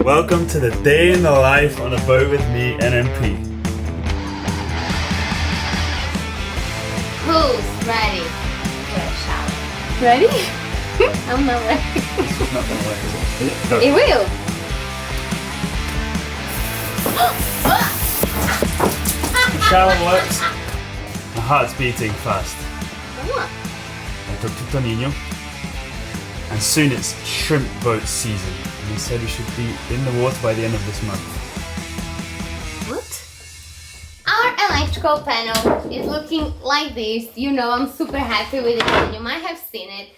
Welcome to the day in the life on a boat with me, NMP. Who's ready for a shower? Ready? I'm not ready. It's not gonna work, is it? Go. It will. The shower works. My heart's beating fast. Come on. I took to Toninho. And soon it's shrimp boat season. And he said we should be in the water by the end of this month. What? Our electrical panel is looking like this. You know, I'm super happy with it and you might have seen it.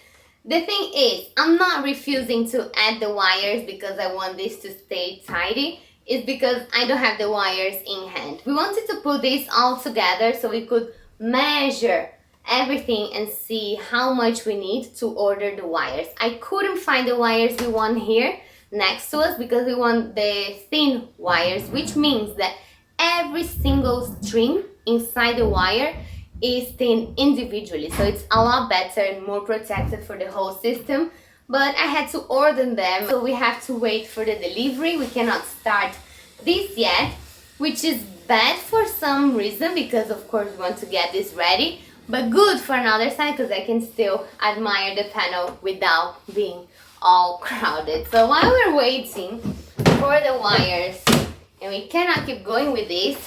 The thing is, I'm not refusing to add the wires because I want this to stay tidy. It's because I don't have the wires in hand. We wanted to put this all together so we could measure everything and see how much we need to order the wires. I couldn't find the wires we want here next to us because we want the thin wires, which means that every single string inside the wire is thin individually, so it's a lot better and more protected for the whole system. But I had to order them, so we have to wait for the delivery. We cannot start this yet, which is bad for some reason because of course we want to get this ready, but good for another side because I can still admire the panel without being all crowded. So while we're waiting for the wires and we cannot keep going with this,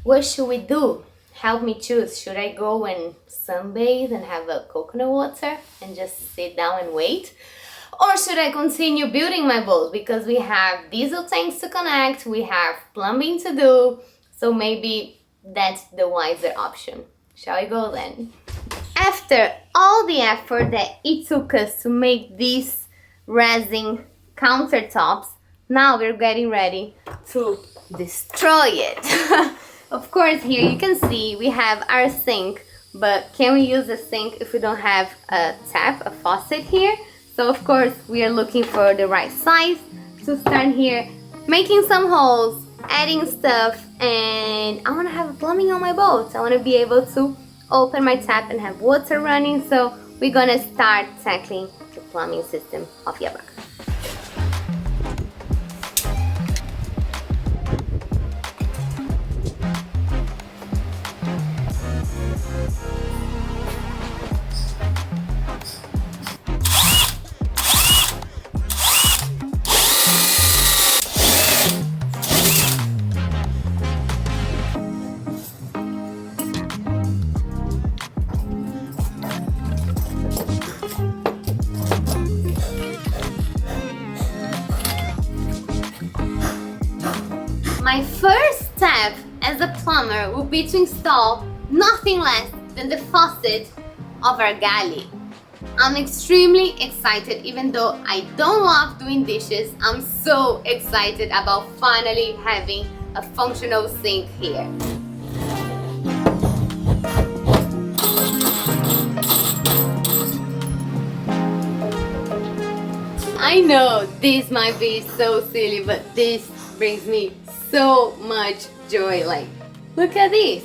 what should we do? Help me choose. Should I go and sunbathe and have a coconut water and just sit down and wait? Or should I continue building my boat? Because we have diesel tanks to connect, we have plumbing to do, so maybe that's the wiser option. Shall we go then? After all the effort that it took us to make these resin countertops, now we're getting ready to destroy it. Of course, here you can see we have our sink, but can we use a sink if we don't have a tap, a faucet here? So of course we are looking for the right size to start here, making some holes, adding stuff, and I want to have plumbing on my boat. I want to be able to open my tap and have water running, so we're gonna start tackling the plumbing system of Yabá. My first step as a plumber will be to install nothing less than the faucet of our galley. I'm extremely excited. Even though I don't love doing dishes, I'm so excited about finally having a functional sink here. I know this might be so silly, but this brings me so much joy. Like, look at this.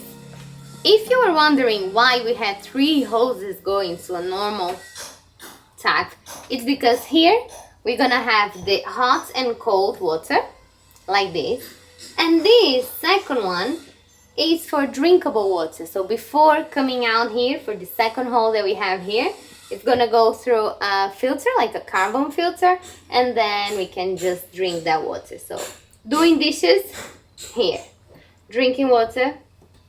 If you were wondering why we had 3 hoses going to a normal tap, it's because here we're gonna have the hot and cold water like this, and this second one is for drinkable water. So before coming out here for the second hole that we have here, it's gonna go through a filter, like a carbon filter, and then we can just drink that water. So doing dishes here, drinking water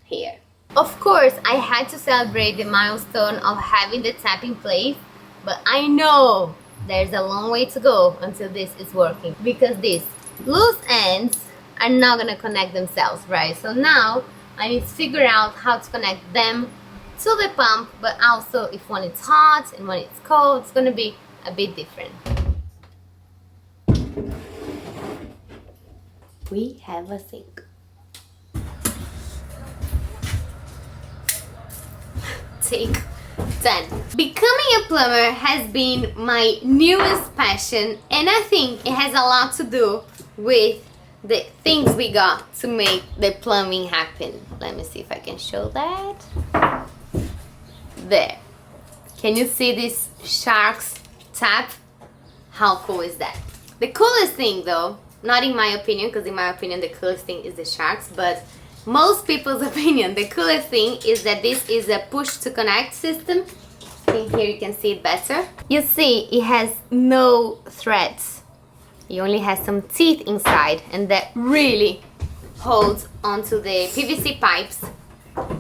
here. Of course, I had to celebrate the milestone of having the tap in place, but I know there's a long way to go until this is working, because these loose ends are not gonna connect themselves, right? So now I need to figure out how to connect them to the pump, but also if one is hot and one is cold, it's gonna be a bit different. We have a sink. Take 10. Becoming a plumber has been my newest passion, and I think it has a lot to do with the things we got to make the plumbing happen. Let me see if I can show that. There. Can you see this shark's tap? How cool is that? The coolest thing though, not in my opinion, because in my opinion the coolest thing is the sharks, but most people's opinion, the coolest thing is that this is a push to connect system. Here you can see it better. You see it has no threads. It only has some teeth inside, and that really holds onto the PVC pipes,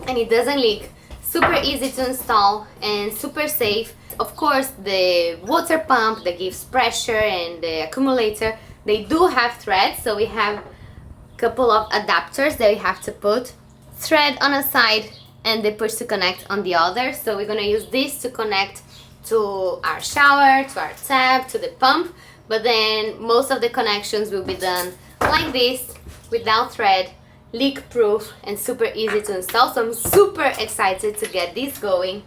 and it doesn't leak. Super easy to install and super safe. Of course, the water pump that gives pressure and the accumulator, they do have threads, so we have a couple of adapters that we have to put. Thread on a side and the push to connect on the other. So we're gonna use this to connect to our shower, to our tap, to the pump, but then most of the connections will be done like this, without thread, leak proof and super easy to install. So I'm super excited to get this going,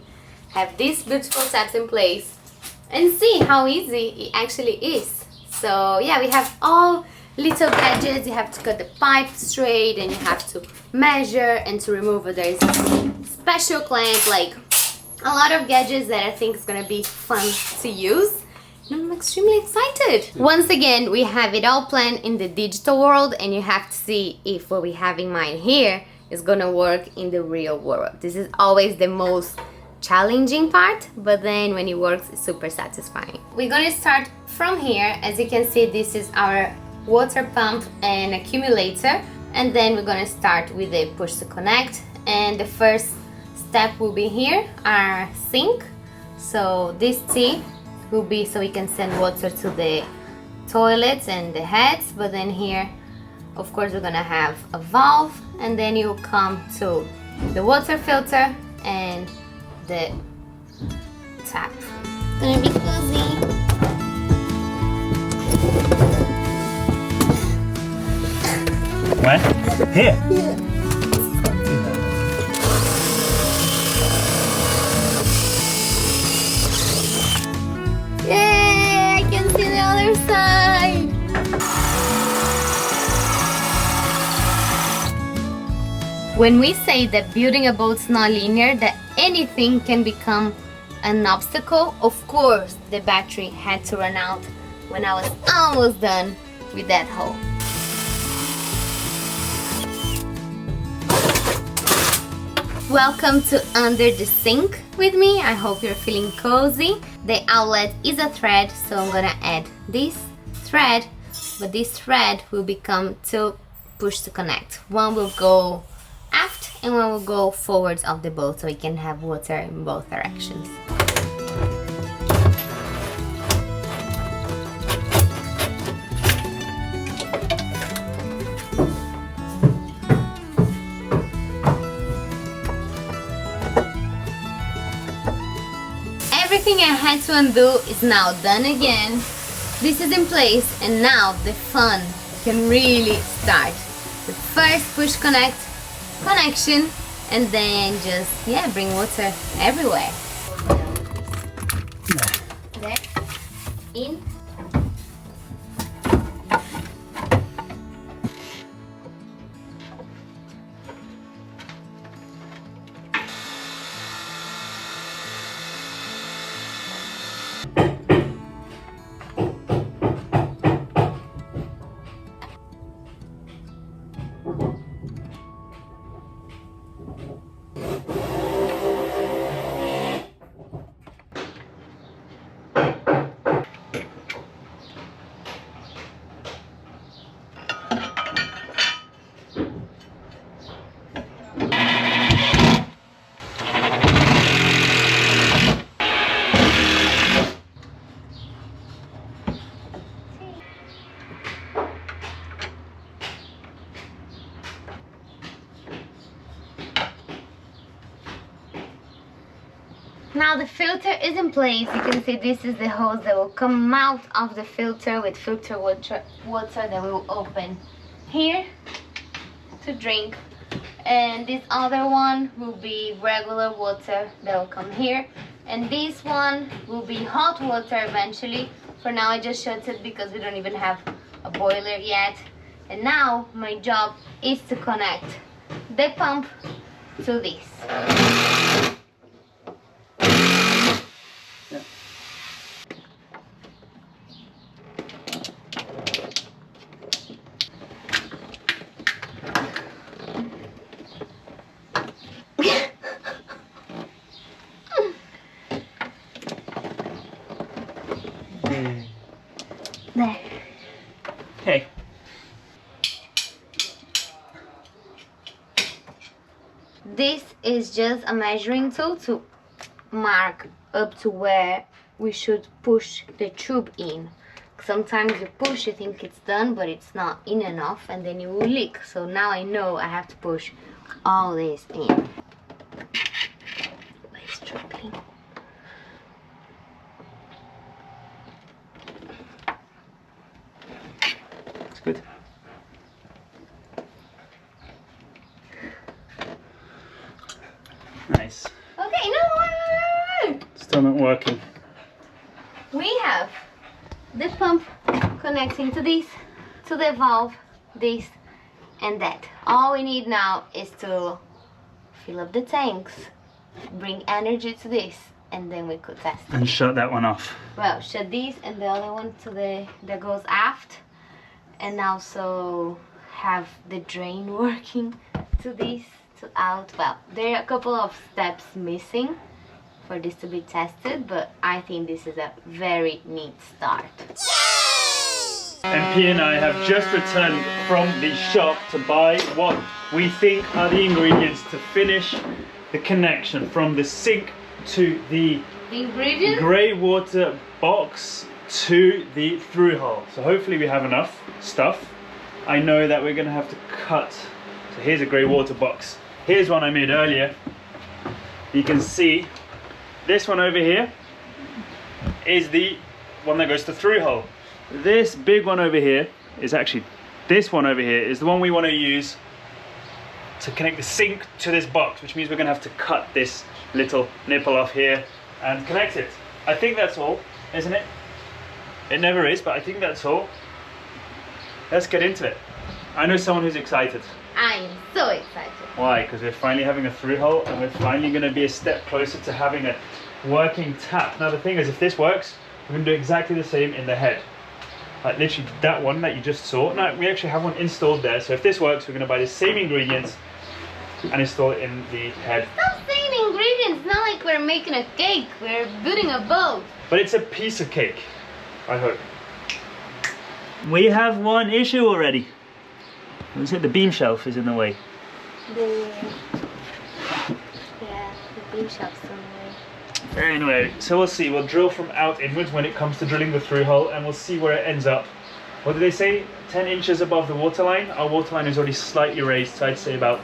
have these beautiful taps in place, and see how easy it actually is. So yeah, we have all little gadgets. You have to cut the pipe straight, and you have to measure, and to remove it there is a special clamp, like a lot of gadgets that I think is gonna be fun to use. I'm extremely excited. Once again, we have it all planned in the digital world, and you have to see if what we have in mind here is gonna work in the real world. This is always the most challenging part, but then when it works, it's super satisfying. We're gonna start from here. As you can see, this is our water pump and accumulator, and then we're gonna start with the push to connect, and the first step will be here, our sink. So this T will be so we can send water to the toilets and the heads, but then here of course we're gonna have a valve, and then you come to the water filter and the tap. It's gonna be cozy. Where? Here? Yeah. Yay! I can see the other side! When we say that building a boat's not linear, that anything can become an obstacle, of course the battery had to run out when I was almost done with that hole. Welcome to Under the Sink with me. I hope you're feeling cozy. The outlet is a thread, so I'm gonna add this thread, but this thread will become two push to connect. One will go aft and one will go forwards of the boat, so we can have water in both directions. Everything I had to undo is now done again. This is in place, and now the fun can really start. The first push connect connection, and then just bring water everywhere. There, in. Now the filter is in place. You can see this is the hose that will come out of the filter with filter water that will open here to drink, and this other one will be regular water that will come here, and this one will be hot water eventually. For now I just shut it because we don't even have a boiler yet. And now my job is to connect the pump to this. Okay. This is just a measuring tool to mark up to where we should push the tube in. Sometimes you push, you think it's done, but it's not in enough, and then you will leak. So now I know I have to push all this in. It's struggling. It's good. Nice. Okay, no. Still not working. We have the pump connecting to this, to the valve, this and that. All we need now is to fill up the tanks, bring energy to this, and then we could test it. And shut that one off. Well, shut this and the other one to the that goes aft, and also have the drain working to this, to out. Well, there are a couple of steps missing for this to be tested, but I think this is a very neat start. MP and I have just returned from the shop to buy what we think are the ingredients to finish the connection from the sink to the Ingredients? grey water box to the through hull. So hopefully we have enough stuff. I know that we're gonna have to cut. So here's a grey water box. Here's one I made earlier. You can see this one over here is the one that goes to through hull. This big one over here is actually, this one over here is the one we want to use to connect the sink to this box, which means we're going to have to cut this little nipple off here and connect it. I think that's all, isn't it? It never is, but I think that's all. Let's get into it. I know someone who's excited. I am so excited. Why? Because we're finally having a through hull and we're finally going to be a step closer to having a working tap. Now the thing is, if this works, we're going to do exactly the same in the head. Like literally that one that you just saw. Now we actually have one installed there, so if this works, we're going to buy the same ingredients and install it in the head. Stop saying ingredients, not like we're making a cake, we're building a boat. But it's a piece of cake, I hope. We have one issue already. Is it the beam shelf is in the way? The beam shelf's in the way. Anyway, so we'll see. We'll drill from out inwards when it comes to drilling the through hull, and we'll see where it ends up. What did they say? 10 inches above the waterline. Our waterline is already slightly raised, so I'd say about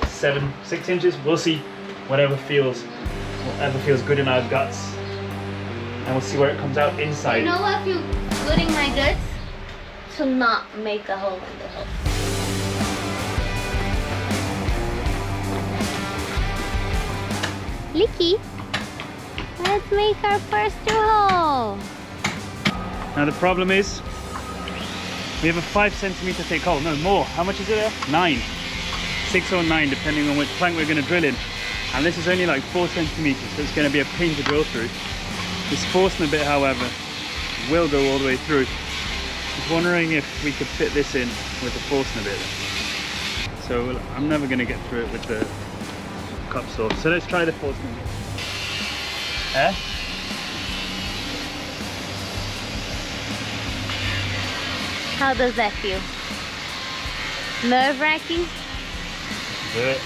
6 inches. We'll see. Whatever feels good in our guts, and we'll see where it comes out inside. You know what feels good in my guts? To not make a hole in the hole. Licky, let's make our first through hole. Now the problem is, we have a 5 centimeter thick hole. No, more. How much is it there? 9. 6 or 9, depending on which plank we're going to drill in. And this is only like 4 centimeters, so it's going to be a pain to drill through. This Forstner bit, however, will go all the way through. I was wondering if we could fit this in with the Forstner bit. So I'm never going to get through it with the cup saw. So let's try the Forstner bit. Eh? How does that feel? Nerve-wracking? Do it.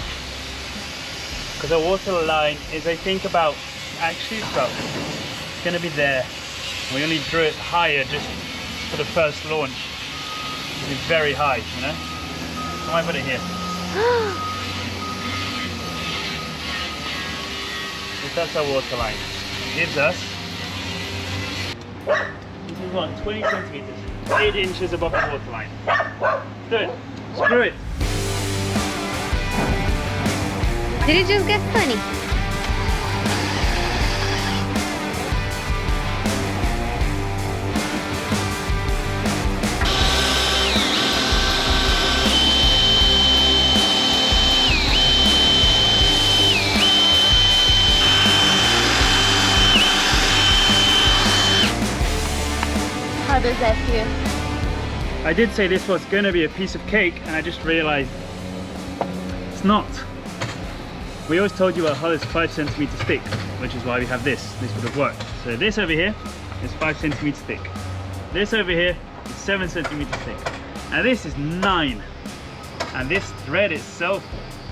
Because the water line is, I think, about, actually it's going to be there. We only drew it higher just for the first launch. It's very high, you know? So I put it here. So that's our water line. Gives us, this is what, 20 centimeters, 8 inches above the water line. Do it. Screw it. Did it just get funny? How does that feel? I did say this was going to be a piece of cake, and I just realized it's not. We always told you our hull is 5 centimeters thick, which is why we have this. This would have worked. So this over here is 5 centimeters thick. This over here 7 centimeters thick. And this is 9. And this thread itself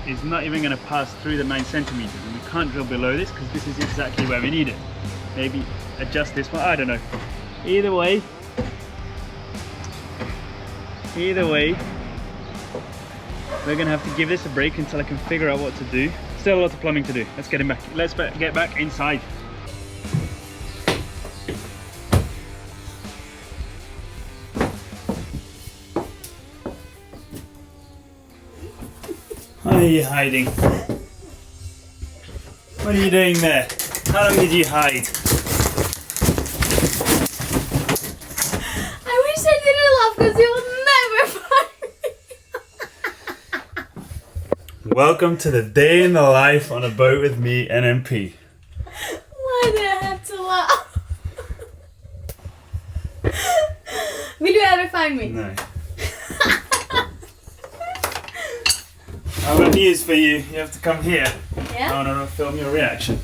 is not even going to pass through the 9 centimeters. And we can't drill below this because this is exactly where we need it. Maybe adjust this one, I don't know. Either way, we're gonna have to give this a break until I can figure out what to do. Still a lot of plumbing to do. Let's get back. Let's get back inside. Why are you hiding? What are you doing there? How long did you hide? I wish I didn't laugh because you would never find me. Welcome to the day in the life on a boat with me and MP. Why did I have to laugh? Will you ever find me? No. I've got news for you. You have to come here. Yeah? I want to film your reaction.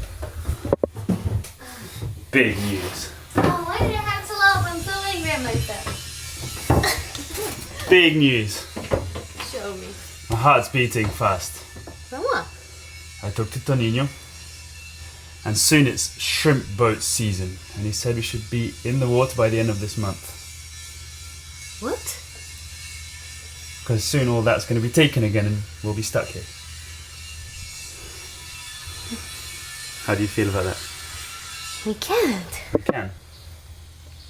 Big news. Oh, why did I have to laugh? I'm so angry at myself. Big news. Show me. My heart's beating fast. From what? I talked to Toninho, and soon it's shrimp boat season, and he said we should be in the water by the end of this month. What? Because soon all that's going to be taken again and we'll be stuck here. How do you feel about that? We can't. We can.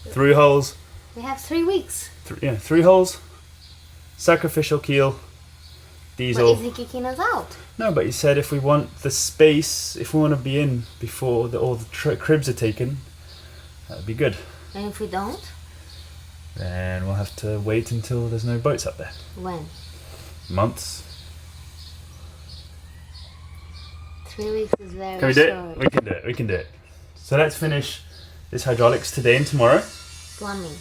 3 holes. We have 3 weeks. 3 holes. Sacrificial keel. Diesel. But is he kicking us out? No, but he said if we want the space, if we want to be in before all the cribs are taken, that'd be good. And if we don't? Then we'll have to wait until there's no boats up there. When? Months. 3 weeks is very Can we do it? short. We can do it. We can do it. So let's finish this hydraulics today and tomorrow. Plumbing.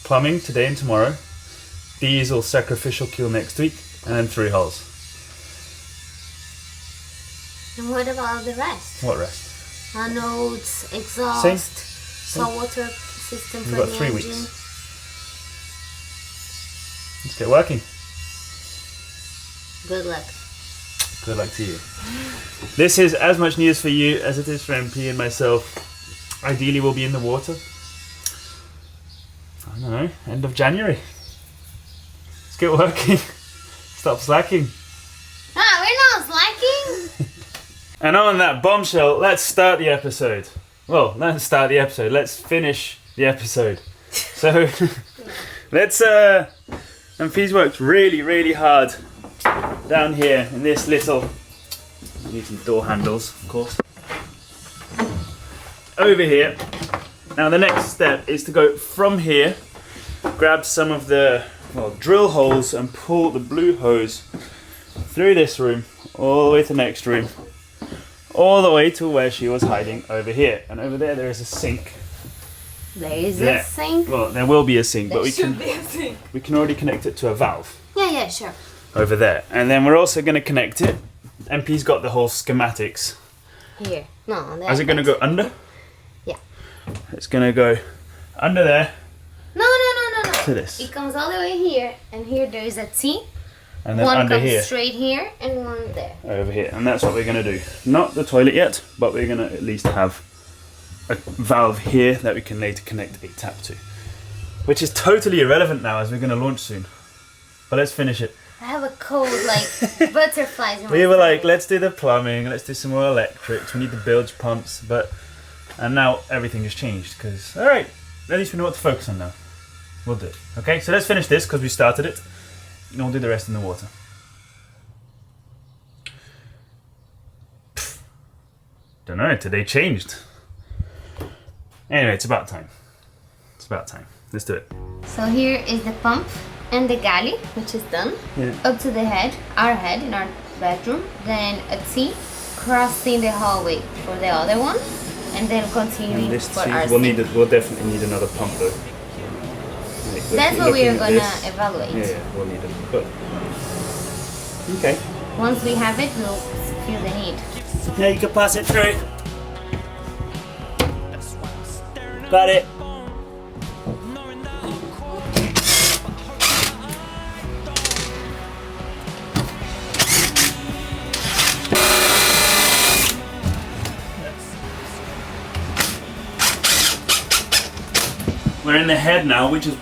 Plumbing today and tomorrow. Diesel sacrificial keel next week. And then 3 holes. And what about the rest? What rest? Anodes, exhaust, Same. saltwater system We've for got the 3 engine. weeks. Let's get working. Good luck. Good luck to you. This is as much news for you as it is for MP and myself. Ideally we'll be in the water, I don't know, end of January. Let's get working. Stop slacking. Ah, we're not slacking. And on that bombshell, let's start the episode. Well, not start the episode, let's finish the episode. So, let's, MP's worked really hard down here in this little, need some door handles, of course. Over here. Now the next step is to go from here, grab some of the drill holes and pull the blue hose through this room, all the way to the next room, all the way to where she was hiding over here. And over there is a sink. There is a sink. Well, there will be a sink, There but should be a sink. we can already connect it to a valve Yeah, sure. over there. And then we're also going to connect it. MP's got the whole schematics. Here. No, on the Is it going to go under? Yeah. It's going to go under there No. to this. It comes all the way here, and here there is a T. And then One under comes here. straight here, and one there. Over here. And that's what we're going to do. Not the toilet yet, but we're going to at least have a valve here that we can later connect a tap to. Which is totally irrelevant now as we're going to launch soon. But let's finish it. I have a cold, like, butterflies in my We were like, stomach. let's do the plumbing, let's do some more electrics, we need the bilge pumps, and now everything has changed because, alright, at least we know what to focus on now. We'll do it. Okay, so let's finish this because we started it, and we'll do the rest in the water. Don't know, today changed. Anyway, it's about time. It's about time. Let's do it. So here is the pump and the galley, which is done. Yeah. Up to the head, our head in our bedroom. Then a T crossing the hallway for the other one. And then continuing And this for too, our we'll sink. we'll definitely need another pump though. Like, That's what we are looking at gonna this. evaluate. Yeah, we'll need it. But okay. Once we have it, we'll feel the need. Yeah, you can pass it through. Got it. we're in the head now, which is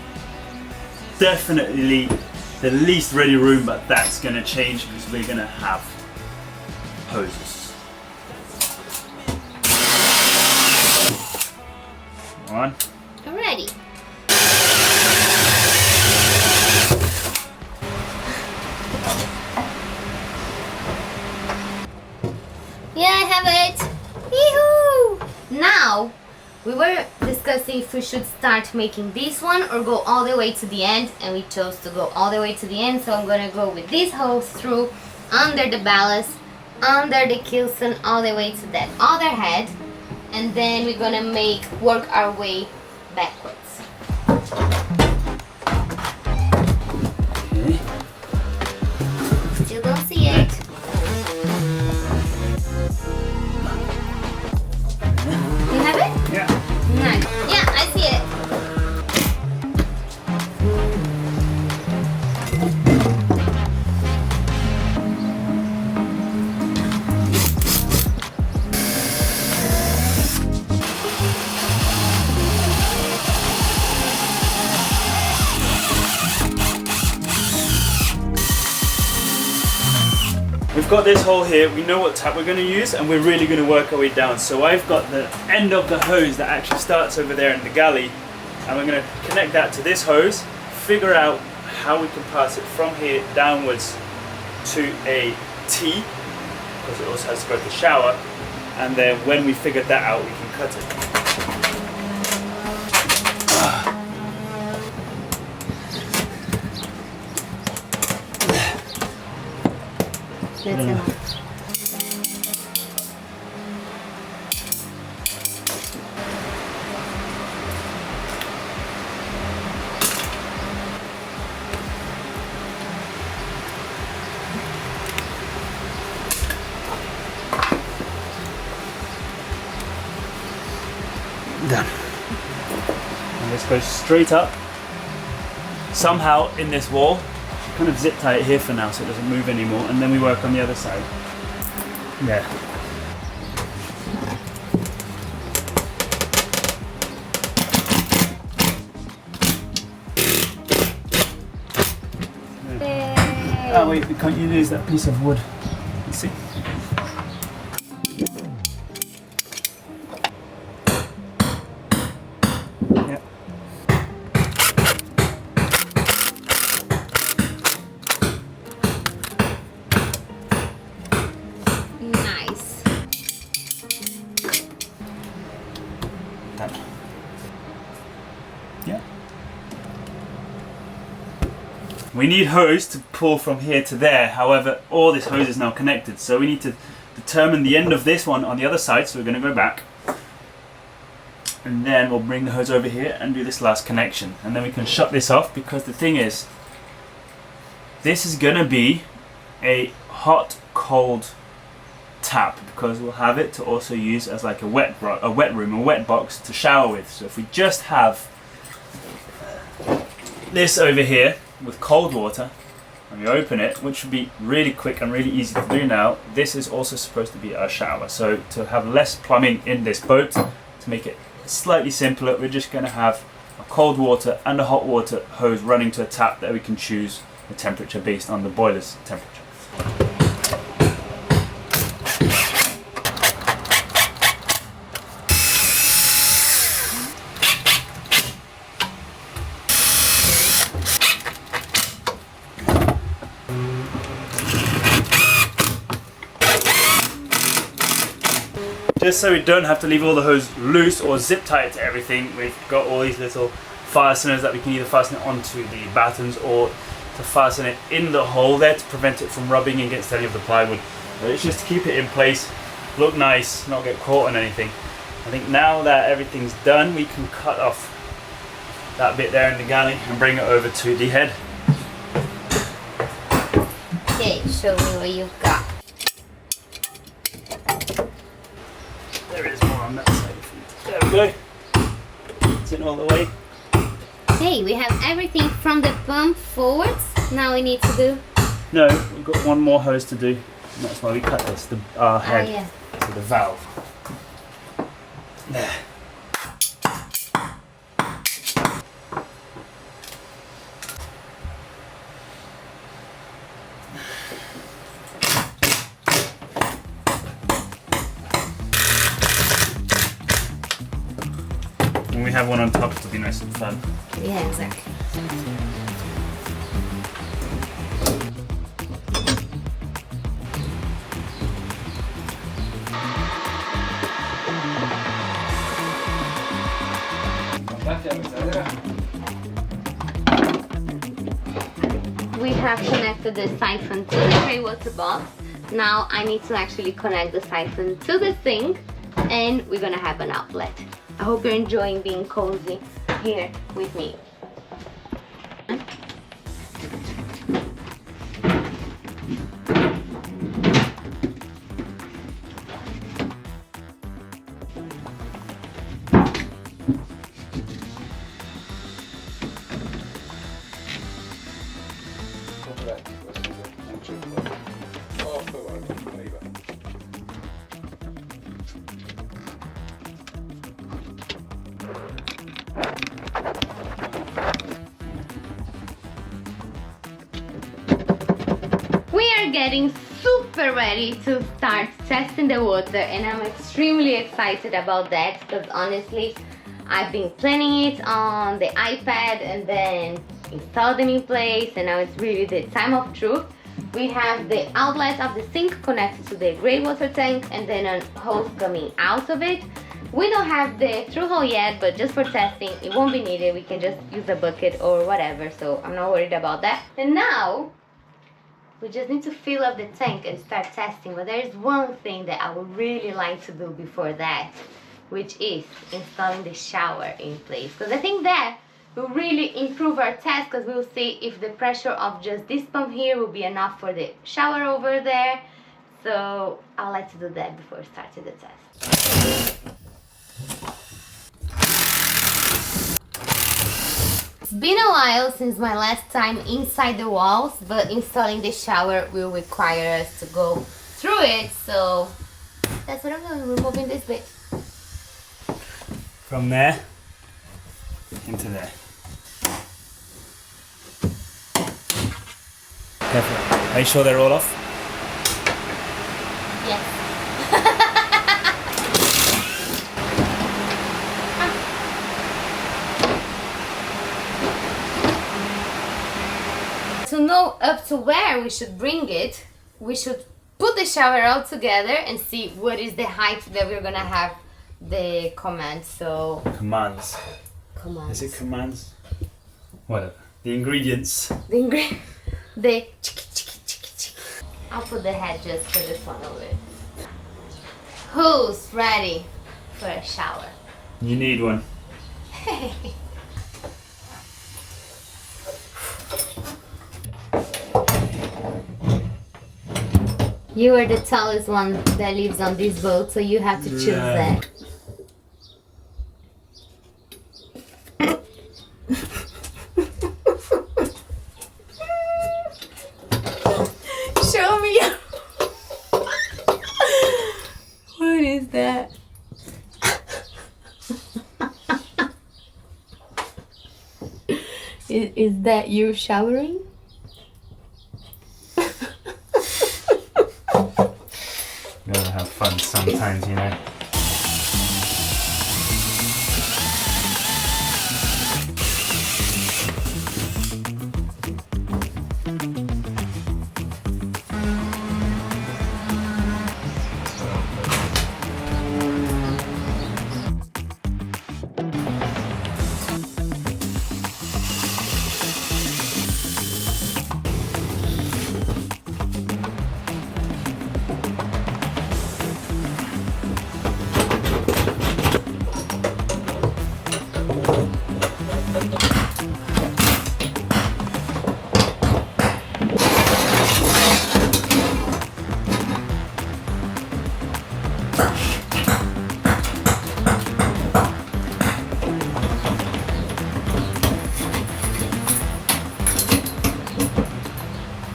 definitely the least ready room, but that's gonna change because we're gonna have hoses. On. Alrighty. Yeah, I have it. Yee-hoo! Now, we were discussing if we should start making this one or go all the way to the end, and we chose to go all the way to the end, so I'm gonna go with this hose through, under the ballast, under the keelson, all the way to that other head, and then we're gonna work our way backwards. Okay. Still don't see it. You have it? Yeah. Nice. Yeah, I see it. We've got this hole here, we know what tap we're going to use, and we're really going to work our way down. So I've got the end of the hose that actually starts over there in the galley, and we're going to connect that to this hose, figure out how we can pass it from here downwards to a T, because it also has to go to the shower, and then when we figured that out, we can cut it. That's enough. Done. And this goes straight up. Somehow in this wall, kind of zip tie it here for now so it doesn't move anymore, and then we work on the other side. There. Oh wait, we can't use that piece of wood. Let's see. Yep. Nice. Done. Yeah. We need hose to pull from here to there. However, all this hose is now connected, so we need to determine the end of this one on the other side. So we're going to go back, and then we'll bring the hose over here and do this last connection, and then we can shut this off, because the thing is, this is going to be a hot cold tap, because we'll have it to also use as like a wet room, a wet box to shower with. So if we just have this over here with cold water and we open it, which would be really quick and really easy to do now, this is also supposed to be our shower. So to have less plumbing in this boat, to make it slightly simpler, we're just going to have a cold water and a hot water hose running to a tap that we can choose the temperature based on the boiler's temperature. Just so we don't have to leave all the hose loose or zip tie it to everything, we've got all these little fasteners that we can either fasten it onto the battens or to fasten it in the hole there to prevent it from rubbing against any of the plywood. It's just to keep it in place, look nice, not get caught on anything. I think now that everything's done, we can cut off that bit there in the galley and bring it over to the head. Okay, show me what you've got. There is more on that side. There we go. It's in all the way. Okay, we have everything from the pump forwards. Now we need to do... No, we've got one more hose to do. And that's why we cut this, the head, yeah. to the valve. There. When we have one on top, it'll be nice and fun. Yeah, exactly. We have connected the siphon to the grey water box. Now I need to actually connect the siphon to the sink and we're gonna have an outlet. I hope you're enjoying being cozy here with me. We are getting super ready to start testing the water and I'm extremely excited about that because honestly I've been planning it on the iPad and then installed them in place and now it's really the time of truth. We have the outlet of the sink connected to the grey water tank and then a hose coming out of it. We don't have the through hole yet, but just for testing it won't be needed. We can just use a bucket or whatever, so I'm not worried about that. And now we just need to fill up the tank and start testing, but there is one thing that I would really like to do before that, which is installing the shower in place, because I think that will really improve our test, because we'll see if the pressure of just this pump here will be enough for the shower over there. So I'd like to do that before starting the test. It's been a while since my last time inside the walls, but installing the shower will require us to go through it, so that's what I'm doing, removing this bit. From there into there. Careful. Are you sure they're all off? Yes. To know up to where we should bring it, we should put the shower all together and see what is the height that we're gonna have the command. So Commands. commands. Is it commands? Whatever. The ingredients. The I'll put the head just for the fun of it. Who's ready for a shower? You need one. You are the tallest one that lives on this boat, so you have to choose that. Show me. What is that? Is that you showering? Gotta have fun sometimes, you know.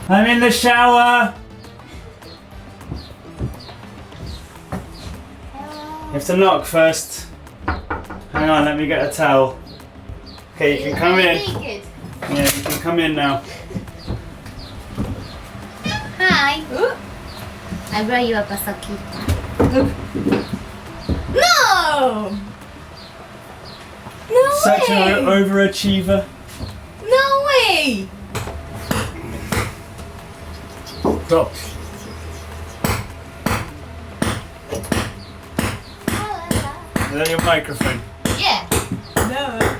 I'm in the shower! You have to knock first. Hang on, let me get a towel. Okay, you can come in. Yeah, you can come in now. I brought you a pasoquita. No! No Such way! an overachiever. No way! Stop. Is that your microphone? Yeah. No.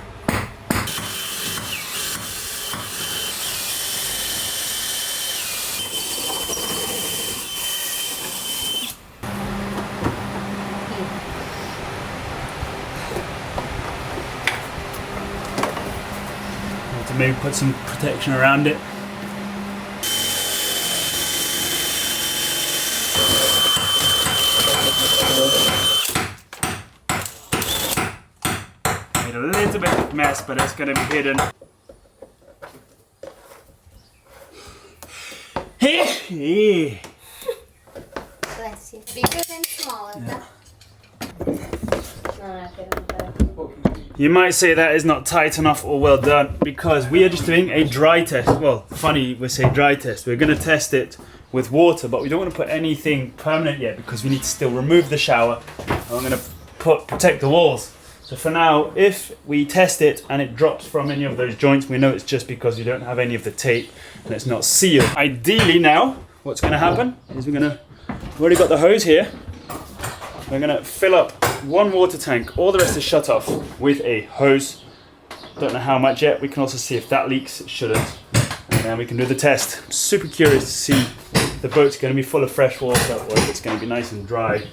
To maybe put some protection around it. Made a little bit of mess, but it's going to be hidden. Bless you. Bigger and smaller. Yeah. No, You might say that is not tight enough or well done because we are just doing a dry test. Well, funny we say dry test. We're going to test it with water, but we don't want to put anything permanent yet because we need to still remove the shower. And I'm going to protect the walls. So for now, if we test it and it drops from any of those joints, we know it's just because we don't have any of the tape and it's not sealed. Ideally now, what's going to happen is we've already got the hose here. We're going to fill up one water tank, all the rest is shut off with a hose. Don't know how much yet. We can also see if that leaks, it shouldn't. And then we can do the test. I'm super curious to see if the boat's going to be full of fresh water or if it's going to be nice and dry.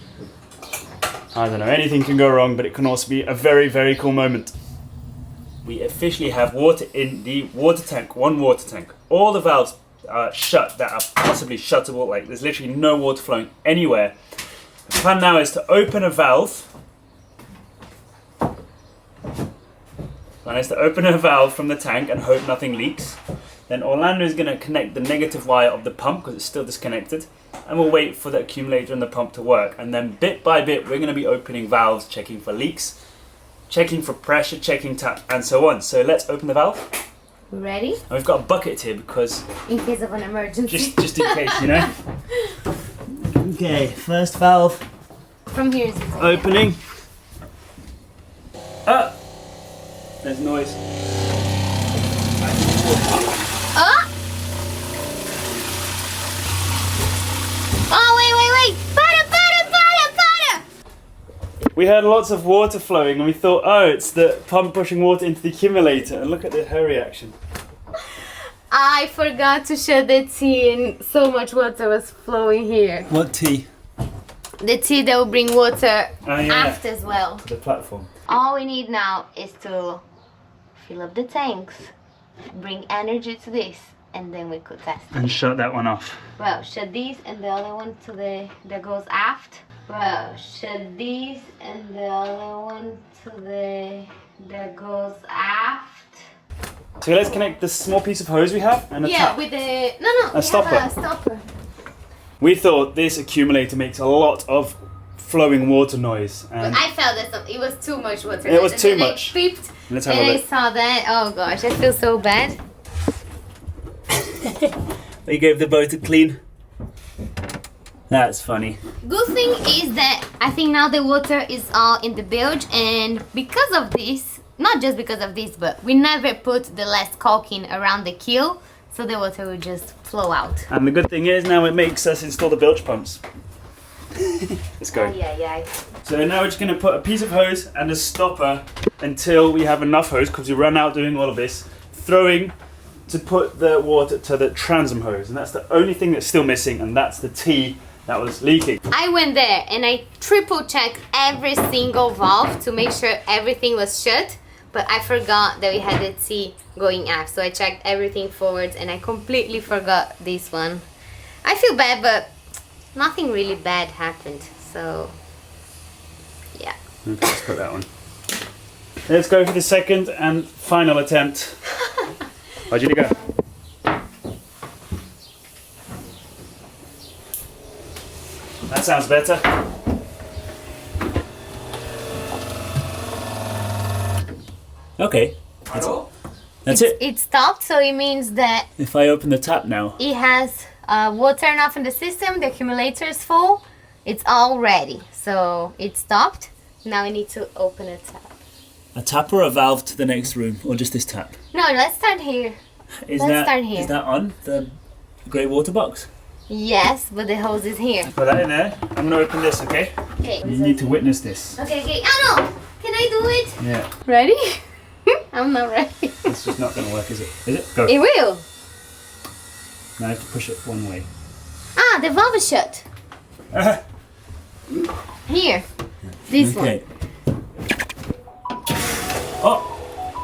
I don't know, anything can go wrong, but it can also be a very, very cool moment. We officially have water in the water tank, one water tank. All the valves are shut that are possibly shuttable, like there's literally no water flowing anywhere. The plan now is to open a valve. From the tank and hope nothing leaks. Then Orlando is going to connect the negative wire of the pump because it's still disconnected. And we'll wait for the accumulator and the pump to work. And then bit by bit, we're going to be opening valves, checking for leaks, checking for pressure, checking tap, and so on. So let's open the valve. Ready? And we've got a bucket here because... in case of an emergency. Just in case, you know. Okay, first valve. From here is easy. Opening. Ah! There's noise. Ah! Oh, wait. Para! We heard lots of water flowing and we thought, oh, it's the pump pushing water into the accumulator. And look at her reaction. I forgot to shut the tea and so much water was flowing here. What tea? The tea that will bring water yeah. aft as well. To the platform. All we need now is to fill up the tanks, bring energy to this, and then we could test it. And shut that one off. Well, shut these and the other one to that goes aft. Well, shut these and the other one to that goes aft. So let's connect this small piece of hose we have and a tap. With the we stopper. have a stopper. We thought this accumulator makes a lot of flowing water noise. And But I felt that it was too much water. It was And too then much. I peeped Let's have and a I look. saw that. Oh gosh, I feel so bad. We gave the boat a clean. That's funny. Good thing is that I think now the water is all in the bilge, and because of this, not just because of this, but we never put the last caulking around the keel, so the water will just flow out. And the good thing is now it makes us install the bilge pumps. Let's go. Yeah. So now we're just going to put a piece of hose and a stopper until we have enough hose, because we run out doing all of this, throwing to put the water to the transom hose. And that's the only thing that's still missing, and that's the T that was leaking. I went there and I triple checked every single valve to make sure everything was shut, but I forgot that we had the T going aft, so I checked everything forwards and I completely forgot this one. I feel bad, but nothing really bad happened, so yeah. Okay, let's put that one. Let's go for the second and final attempt. How'd you go? That sounds better. Okay. That's it. It stopped, so it means that If I open the tap now. it has water turned off in the system, the accumulator is full, it's all ready. So it stopped. Now we need to open a tap. A tap or a valve to the next room, or just this tap? No, let's start here. Is that on the grey water box? Yes, but the hose is here. Put that in there. I'm gonna open this, okay? Okay. You need to witness this. Okay. Oh no! Can I do it? Yeah. Ready? I'm not ready. It's just not gonna work, is it? Is it? Go. It will. Now I have to push it one way. Ah, the valve is shut. Here. This one. Oh!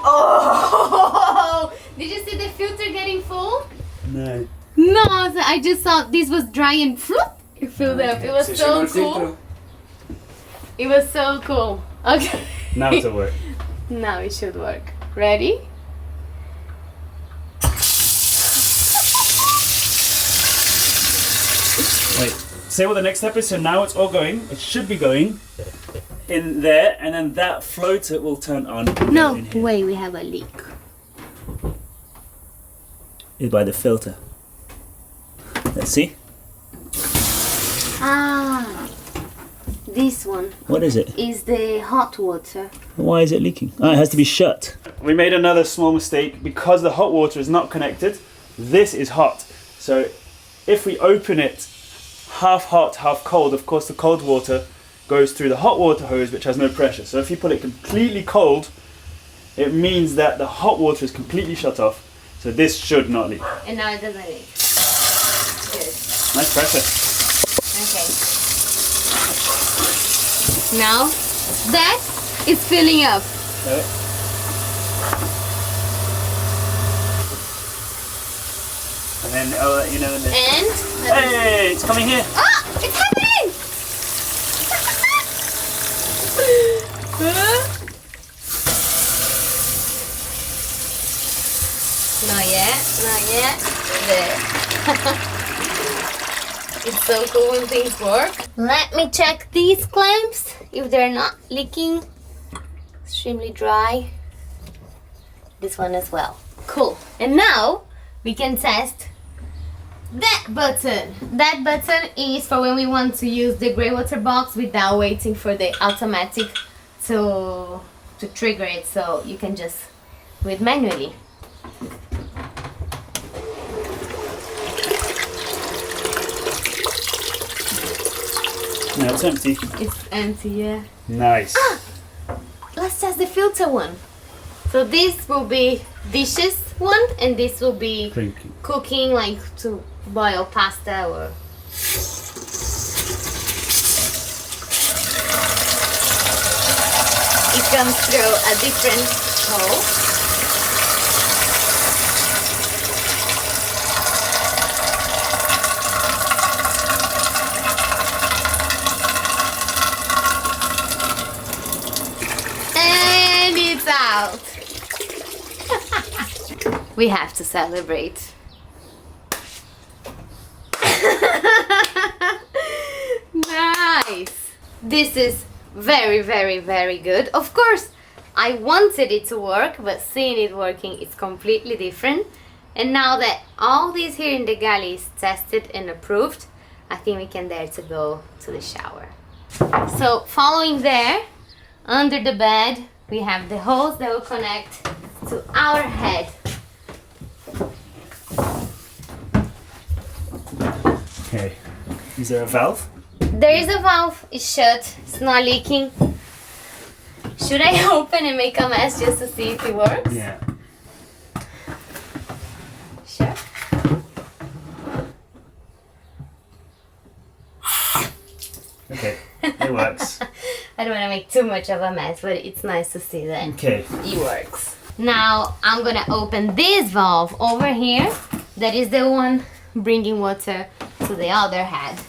Oh! Did you see the filter getting full? No. No, I just saw this was dry and floop, it filled up. It was so cool. It was so cool. Okay. Now it'll work. Now it should work. Ready? Wait. Say what the next step is. So now it's all going. It should be going in there, and then that floater will turn on. No, wait, we have a leak. It's by the filter. Let's see. Ah, this one. What is it? Is the hot water. Why is it leaking? Oh, it has to be shut. We made another small mistake because the hot water is not connected. This is hot. So if we open it half hot, half cold, of course the cold water goes through the hot water hose, which has no pressure. So if you put it completely cold, it means that the hot water is completely shut off. So this should not leak. And now it doesn't leak. Good. Nice pressure. Okay. Now that is filling up. Okay. And then I'll let you know in this. And Hey, it's coming here. oh, it's happening! Not yet, not yet. There. It's so cool when things work. Let me check these clamps if they're not leaking. Extremely dry. This one as well. Cool. And now we can test that button. That button is for when we want to use the grey water box without waiting for the automatic to trigger it, so you can just do it manually. No, it's empty. It's empty, yeah. Nice. Let's test the filter one. So this will be dishes one, and this will be Drinking. cooking, like to boil pasta or. It comes through a different hole. And it's out. We have to celebrate. Nice. This is very, very, very good. Of course, I wanted it to work, but seeing it working is completely different. And now that all this here in the galley is tested and approved, I think we can dare to go to the shower. So following there, under the bed, we have the hose that will connect to our head. Okay. Is there a valve? There is a valve, it's shut, it's not leaking. Should I open and make a mess just to see if it works? Yeah. Sure. Okay. It works. I don't want to make too much of a mess, but it's nice to see that Okay. it works. Now I'm gonna open this valve over here. That is the one bringing water to the other head.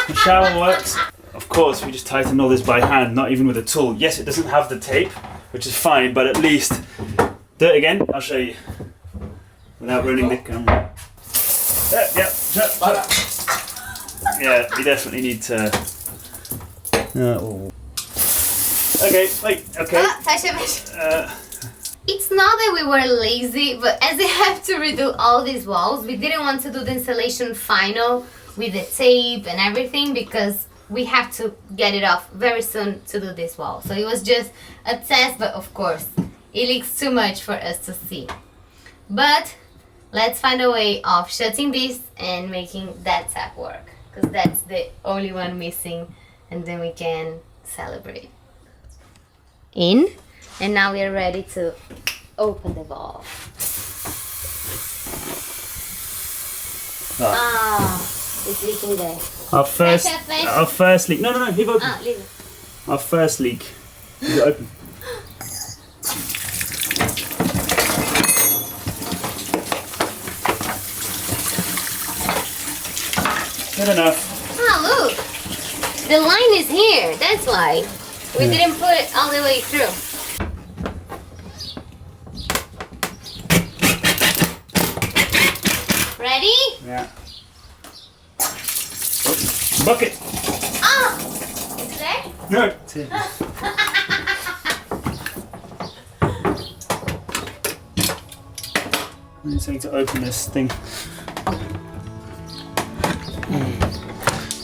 The shower works. Of course, we just tightened all this by hand, not even with a tool. Yes, it doesn't have the tape, which is fine, but at least do it again. I'll show you without ruining the camera. Yeah, you definitely need to. Okay, wait. Okay. Fecha, fecha. It's not that we were lazy, but as we have to redo all these walls, we didn't want to do the installation final with the tape and everything because we have to get it off very soon to do this wall. So it was just a test, but of course, it leaks too much for us to see. But let's find a way of shutting this and making that tap work, because that's the only one missing, and then we can celebrate. In, and now we are ready to open the valve. It's leaking there. Our first leak. No, leave open. Leave it. Our first leak. Leave it open. Good enough. Look, the line is here. That's why we didn't put it all the way through. Ready? Yeah. Bucket. Is it there? No. It's here. I just need to open this thing.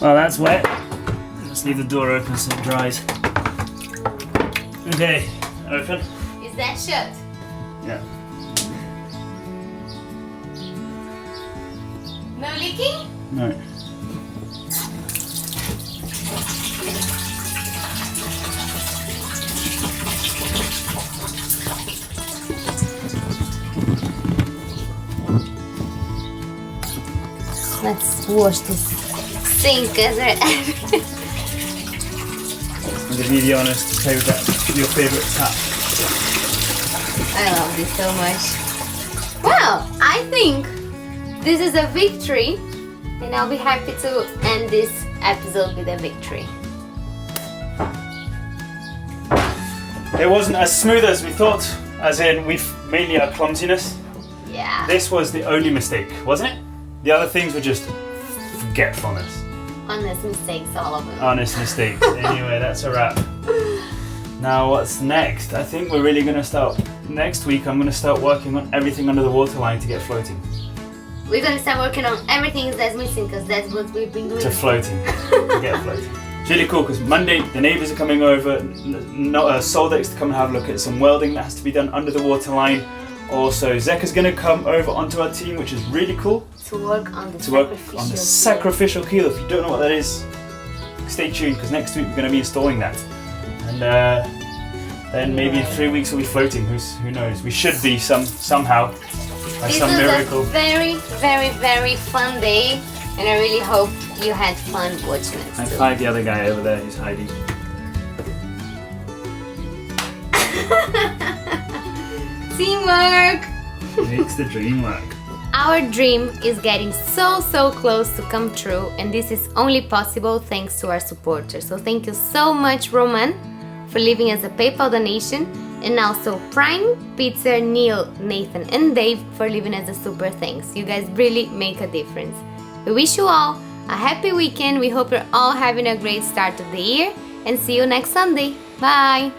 Well, that's wet. Let's leave the door open so it dries. Okay, open. Is that shut? Yeah. No leaking? No. Let's wash this sink as we're at it. I'm gonna be honest, play with that, your favourite tap. I love this so much. Well, I think this is a victory, and I'll be happy to end this episode with a victory. It wasn't as smooth as we thought, as in mainly our clumsiness. Yeah. This was the only mistake, wasn't it? The other things were just forgetfulness. Honest mistakes, all of them. Honest mistakes. Anyway, that's a wrap. Now what's next? I think we're really going to start, next week I'm going to start working on everything under the waterline to get floating. We're going to start working on everything that's missing, because that's what we've been doing. To floating. To get floating. It's really cool because Monday the neighbours are coming over, Soldex to come and have a look at some welding that has to be done under the waterline. Also, Zeka's going to come over onto our team, which is really cool. To work on the sacrificial keel. If you don't know what that is, stay tuned because next week we're going to be installing that. And then maybe in 3 weeks we'll be floating. Who knows? We should be somehow by some miracle. This was a very, very, very fun day, and I really hope you had fun watching it. I find the other guy over there who's hiding. Teamwork! Makes the dream work. Our dream is getting so close to come true, and this is only possible thanks to our supporters. So thank you so much, Roman, for leaving us a PayPal donation, and also Prime, Peter, Neil, Nathan and Dave for leaving us a super thanks. You guys really make a difference. We wish you all a happy weekend. We hope you're all having a great start of the year, and see you next Sunday. Bye!